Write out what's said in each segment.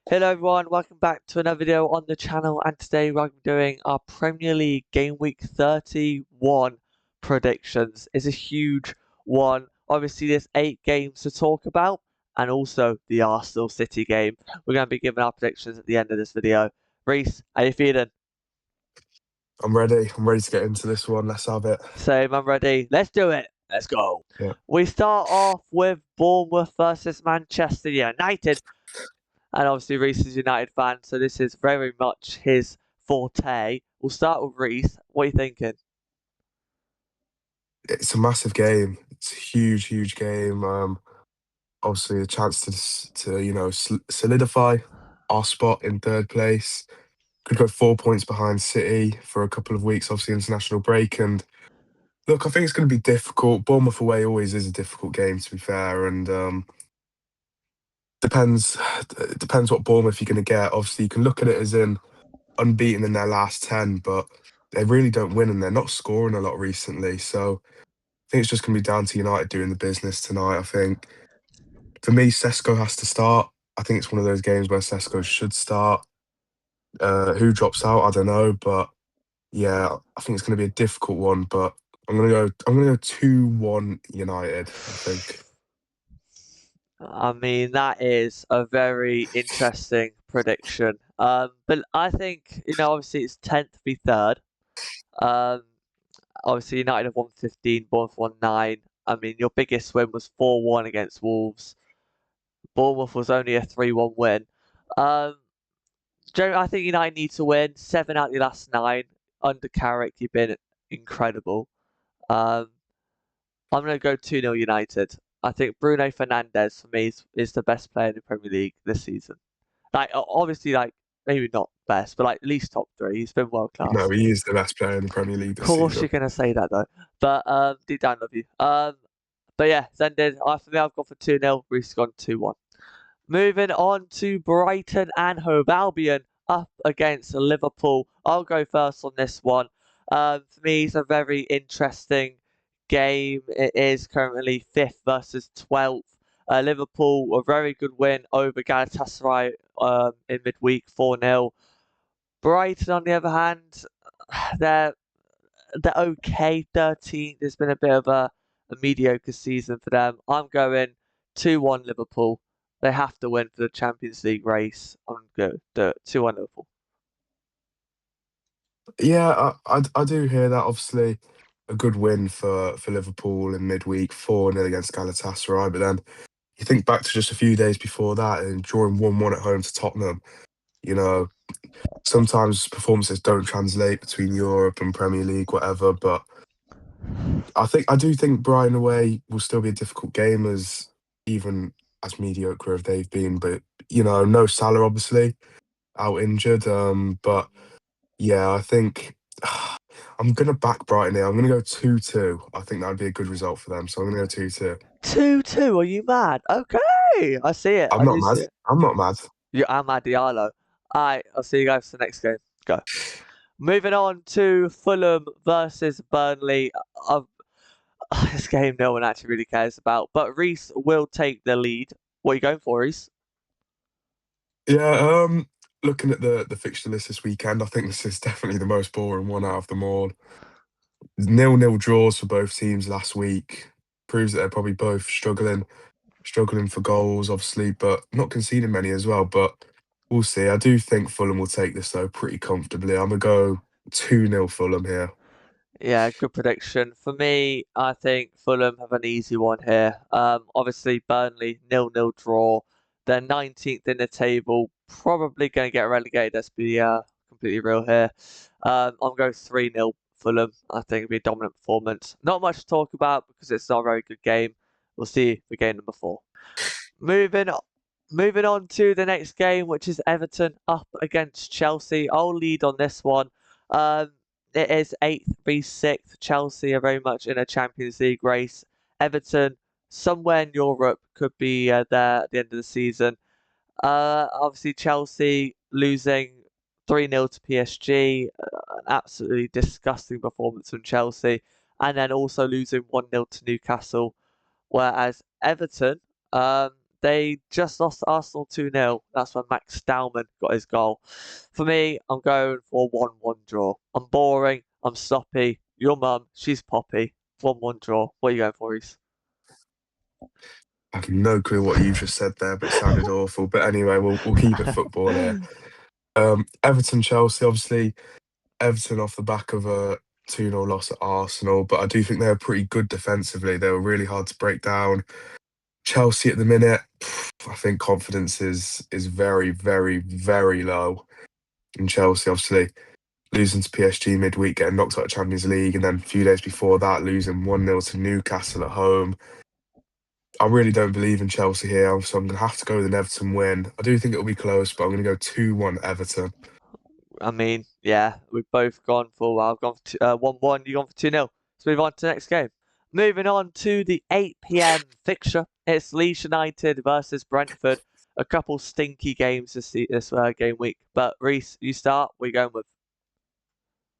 Hello everyone, welcome back to another video on the channel, and today we're doing our Premier League Game Week 31 predictions. It's a huge one. Obviously there's 8 games to talk about and also the Arsenal City game. We're going to be giving our predictions at the end of this video. Reese, how you feeling? I'm ready. I'm ready to get into this one. Let's have it. Same, I'm ready. Let's do it. Let's go. Yeah. We start off with Bournemouth versus Manchester United. And obviously Reese is a United fan, so this is very much his forte. We'll start with Reese. What are you thinking? It's a massive game. It's a huge, huge game. Obviously a chance to solidify our spot in third place. Could go 4 points behind City for a couple of weeks, obviously international break. And look, I think it's going to be difficult. Bournemouth away always is a difficult game, to be fair. And depends it depends what Bournemouth you're going to get. Obviously, you can look at it as in unbeaten in their last 10, but they really don't win and they're not scoring a lot recently. So I think it's just going to be down to United doing the business tonight. I think for me, Sesko has to start. I think it's one of those games where Sesko should start. Who drops out, I don't know, but yeah, I think it's going to be a difficult one. But I'm gonna go 2-1 United, I think. I mean, that is a very interesting prediction. But I think, obviously it's 10th v 3rd. Um, obviously United have won 15, Bournemouth won 9. I mean, your biggest win was 4-1 against Wolves. Bournemouth was only a 3-1 win. Um, I think United need to win 7 out of the last 9. Under Carrick, you've been incredible. Um, I'm going to go 2-0 United. I think Bruno Fernandes, for me, is the best player in the Premier League this season. Like, obviously, like, maybe not best, but like, at least top 3. He's been world No, class. he is the best player in the Premier League Of this course, season. you're going to say that, though. But deep down, love you. But yeah, Zended, for me, I've gone for 2-0. Reece has gone 2-1. Moving on to Brighton and Hove Albion up against Liverpool. I'll go first on this one. For me, it's a very interesting game. It is currently 5th versus 12th. Liverpool, a very good win over Galatasaray in midweek, 4-0. Brighton, on the other hand, they're okay, 13th. There's been a bit of a mediocre season for them. I'm going 2-1 Liverpool. They have to win for the Champions League race. I'm going to do it. 2-1 Liverpool. Yeah, I do hear that. Obviously, a good win for Liverpool in midweek, 4-0 against Galatasaray. But then you think back to just a few days before that and drawing 1-1 at home to Tottenham. You know, sometimes performances don't translate between Europe and Premier League, whatever. But I do think Brighton away will still be a difficult game, as even as mediocre as they've been. But no Salah obviously out injured. But yeah, I think I'm gonna back Brighton here. I'm gonna go 2-2. I think that'd be a good result for them. So I'm gonna go 2-2. 2-2. Are you mad? Okay. I see it. I'm I not do mad. see it. I'm not mad. You're Amad Diallo. Alright, I'll see you guys for the next game. Go. Moving on to Fulham versus Burnley. This game no one actually really cares about, but Reese will take the lead. What are you going for, Reese? Yeah, looking at the fixture list this weekend, I think this is definitely the most boring one out of them all. 0-0 draws for both teams last week proves that they're probably both struggling for goals, obviously, but not conceding many as well. But we'll see. I do think Fulham will take this though pretty comfortably. I'm gonna go 2-0 Fulham here. Yeah, good prediction. For me, I think Fulham have an easy one here. Obviously Burnley 0-0 draw. They're 19th in the table, probably going to get relegated. Let's be completely real here. I'm going 3-0 Fulham. I think it'll be a dominant performance. Not much to talk about because it's not a very good game. We'll see for game number 4. Moving on. Moving on to the next game, which is Everton up against Chelsea. I'll lead on this one. It is 8th v 6th. Chelsea are very much in a Champions League race. Everton, somewhere in Europe, could be there at the end of the season. Obviously, Chelsea losing 3-0 to PSG. An absolutely disgusting performance from Chelsea. And then also losing 1-0 to Newcastle. Whereas Everton, They just lost to Arsenal 2-0. That's when Max Dowman got his goal. For me, I'm going for a 1-1 draw. I'm boring. I'm sloppy. Your mum, she's poppy. 1-1 draw. What are you going for, Reese? I have no clue what you just said there, but it sounded awful. But anyway, we'll keep it football here. Everton Chelsea, obviously Everton off the back of a 2-0 loss at Arsenal, but I do think they were pretty good defensively. They were really hard to break down. Chelsea at the minute, I think confidence is very, very, very low in Chelsea. Obviously, losing to PSG midweek, getting knocked out of Champions League, and then a few days before that, losing 1-0 to Newcastle at home. I really don't believe in Chelsea here, so I'm going to have to go with an Everton win. I do think it'll be close, but I'm going to go 2-1 Everton. I mean, yeah, we've both gone for, well, I've gone for 1-1, you've gone for 2-0. Let's move on to the next game. Moving on to the 8 p.m. fixture. It's Leeds United versus Brentford. A couple stinky games this game week. But Reese, you start. What are you going with?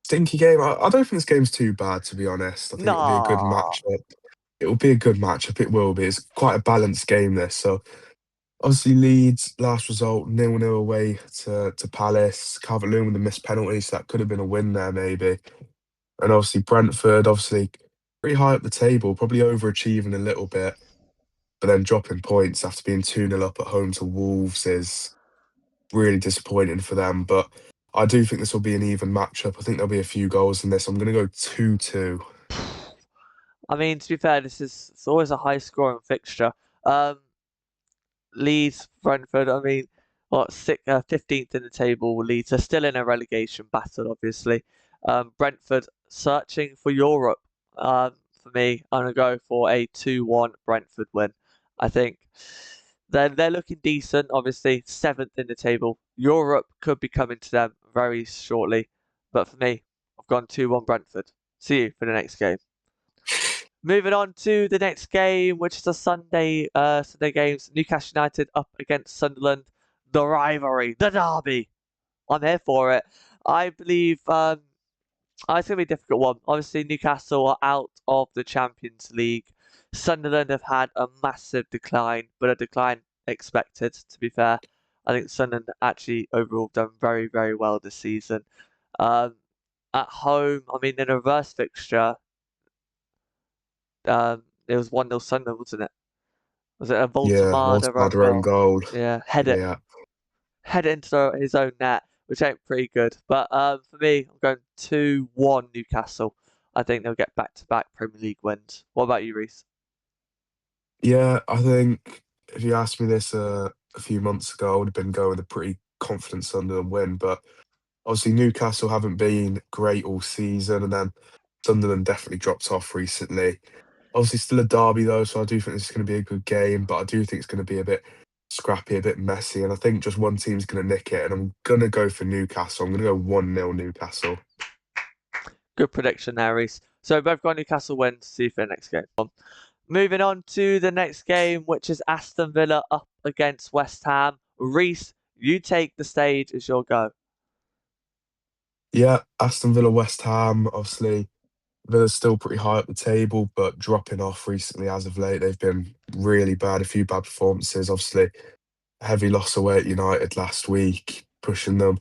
Stinky game. I don't think this game's too bad, to be honest. I think it'll be a good Nah. matchup. It will be a good matchup. It will be. It's quite a balanced game, this. So, obviously, Leeds, last result, 0-0 away to Palace. Calvert-Lewin with a missed penalty, so that could have been a win there, maybe. And obviously, Brentford, obviously, pretty high up the table, probably overachieving a little bit. But then dropping points after being 2-0 up at home to Wolves is really disappointing for them. But I do think this will be an even matchup. I think there'll be a few goals in this. I'm going to go 2-2. I mean, to be fair, it's always a high scoring fixture. Um, Leeds, Brentford, I mean, what, 15th in the table. Leeds are still in a relegation battle, obviously. Brentford searching for Europe. For me, I'm going to go for a 2-1 Brentford win. I think they're looking decent, obviously, 7th in the table. Europe could be coming to them very shortly. But for me, I've gone 2-1 Brentford. See you for the next game. Moving on to the next game, which is a Sunday games. Newcastle United up against Sunderland. The rivalry, the derby. I'm here for it. I believe it's gonna be a difficult one. Obviously, Newcastle are out of the Champions League. Sunderland have had a massive decline, but a decline expected. To be fair, I think Sunderland actually overall done very, very well this season. Um, at home, I mean, in a reverse fixture, it was 1-0 Sunderland, wasn't it? Was it a Yeah, Voltemada own Mortimer own goal? goal. Yeah, Yeah. head it into his own net, which ain't pretty good. But for me, I'm going 2-1 Newcastle. I think they'll get back-to-back Premier League wins. What about you, Reese? Yeah, I think if you asked me this a few months ago, I would have been going with a pretty confident Sunderland win. But obviously, Newcastle haven't been great all season, and then Sunderland definitely dropped off recently. Obviously, still a derby though, so I do think this is going to be a good game. But I do think it's going to be a bit scrappy, a bit messy, and I think just one team's going to nick it. And I'm going to go for Newcastle. I'm going to go 1-0 Newcastle. Good prediction there, Reese. So both got Newcastle wins. See you for the next game. Moving on to the next game, which is Aston Villa up against West Ham. Reese, you take the stage as your go. Yeah, Aston Villa, West Ham. Obviously, Villa's still pretty high up the table, but dropping off recently as of late. They've been really bad, a few bad performances. Obviously, a heavy loss away at United last week, pushing them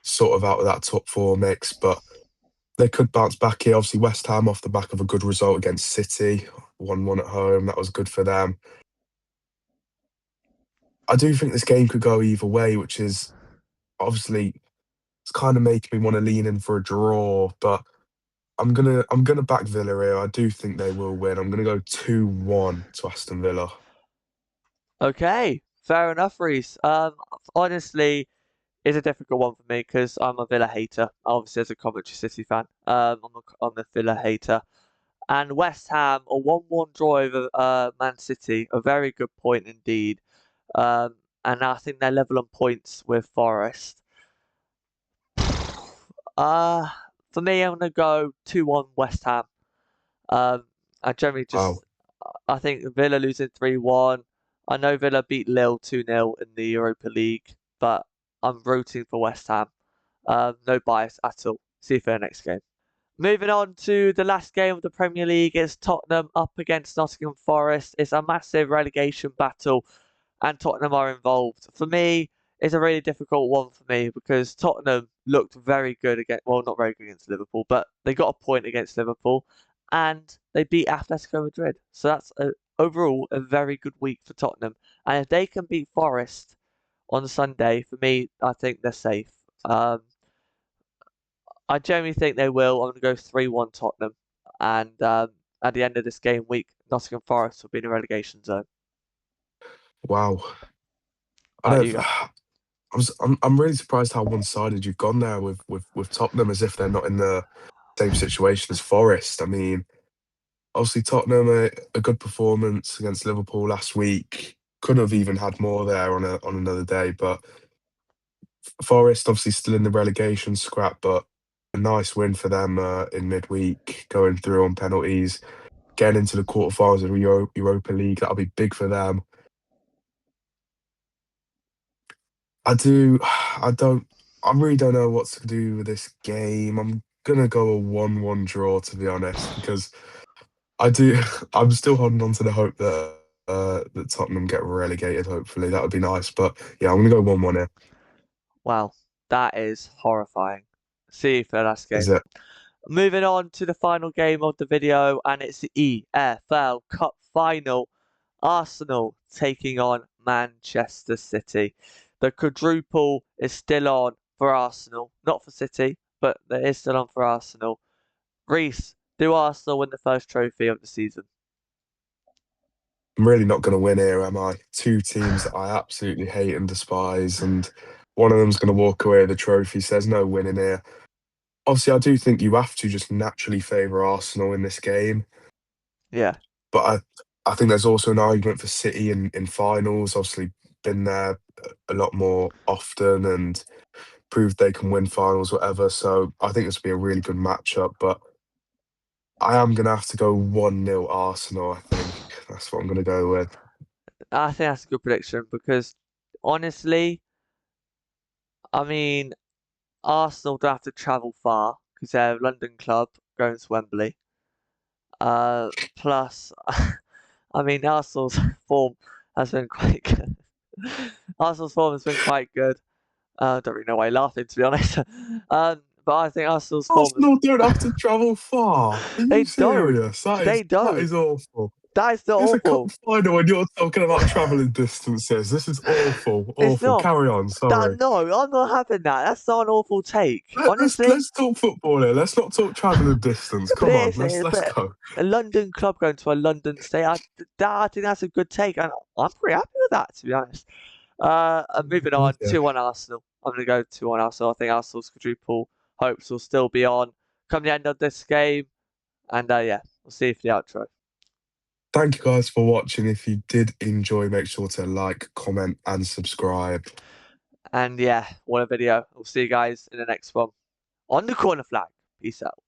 sort of out of that top four mix. But they could bounce back here. Obviously, West Ham off the back of a good result against City, 1-1 at home. That was good for them. I do think this game could go either way, which is obviously it's kind of making me want to lean in for a draw, but I'm gonna back Villa here. I do think they will win. I'm gonna go 2-1 to Aston Villa. Okay, fair enough, Reese. Honestly, it's a difficult one for me because I'm a Villa hater. Obviously, as a Coventry City fan, I'm a Villa hater. And West Ham, a 1-1 draw over Man City, a very good point indeed. And I think they're level on points with Forest. Uh, for me, I'm gonna go 2-1 West Ham. Um, I generally Wow. just, I think Villa losing 3-1. I know Villa beat Lille 2-0 in the Europa League, but I'm rooting for West Ham. No bias at all. See you for the next game. Moving on to the last game of the Premier League, it's Tottenham up against Nottingham Forest. It's a massive relegation battle. and Tottenham are involved. For me, it's a really difficult one for me because Tottenham looked very good against, well, not very good against Liverpool, but they got a point against Liverpool and they beat Atletico Madrid. So that's overall a very good week for Tottenham. And if they can beat Forest on Sunday, for me, I think they're safe. I generally think they will. I'm going to go 3-1 Tottenham. And at the end of this game week, Nottingham Forest will be in a relegation zone. Wow. I Right, don't. you go. I'm really surprised how one-sided you've gone there with Tottenham, as if they're not in the same situation as Forest. I mean, obviously Tottenham a good performance against Liverpool last week. Couldn't have even had more there on another day, but Forest obviously still in the relegation scrap, but a nice win for them in midweek, going through on penalties, getting into the quarterfinals of Europa League. That'll be big for them. I do. I don't. I really don't know what to do with this game. I'm gonna go a 1-1 draw, to be honest, because I do. I'm still holding on to the hope that Tottenham get relegated. Hopefully, that would be nice. But yeah, I'm gonna go 1-1 here. Wow, that is horrifying. See you for the last Is game. it? Moving on to the final game of the video, and it's the EFL Cup final. Arsenal taking on Manchester City. The quadruple is still on for Arsenal, not for City, but it is still on for Arsenal. Reese, do Arsenal win the first trophy of the season? I'm really not gonna win here, am I? Two teams that I absolutely hate and despise, and one of them's gonna walk away with the trophy. So there's no winning here. Obviously, I do think you have to just naturally favour Arsenal in this game. Yeah, But I think there's also an argument for City in finals. Obviously, been there a lot more often and proved they can win finals, whatever. So I think this will be a really good matchup. But I am gonna have to go 1-0 Arsenal. I think that's what I'm gonna go with. I think that's a good prediction because honestly, I mean, Arsenal don't have to travel far because they're a London club going to Wembley. Plus, I mean, Arsenal's form has been quite good. Arsenal's form has been quite good. Don't really know why you're laughing, to be honest. But I think Arsenal's form has. Arsenal don't have to travel far. Are you They don't. serious? That is They that don't. is awful. That is not It's a cup awful. final and you're talking about travelling distances. This is awful, It's awful. not. Carry on. That Sorry. no, I'm not having that. That's not an awful take. Honestly, Let's talk football here. Let's not talk travelling distance. but Come it on, is. let's But go. a London club going to a London state, I think that's a good take, and I'm pretty happy with that, to be honest. And moving I'm on, with you. 2-1 Arsenal. I'm going to go 2-1 Arsenal. I think Arsenal's quadruple hopes will still be on come the end of this game. And yeah, we'll see you for the outro. Thank you guys for watching. If you did enjoy, make sure to like, comment, and subscribe. And yeah, what a video. We'll see you guys in the next one on the corner flag. Peace out.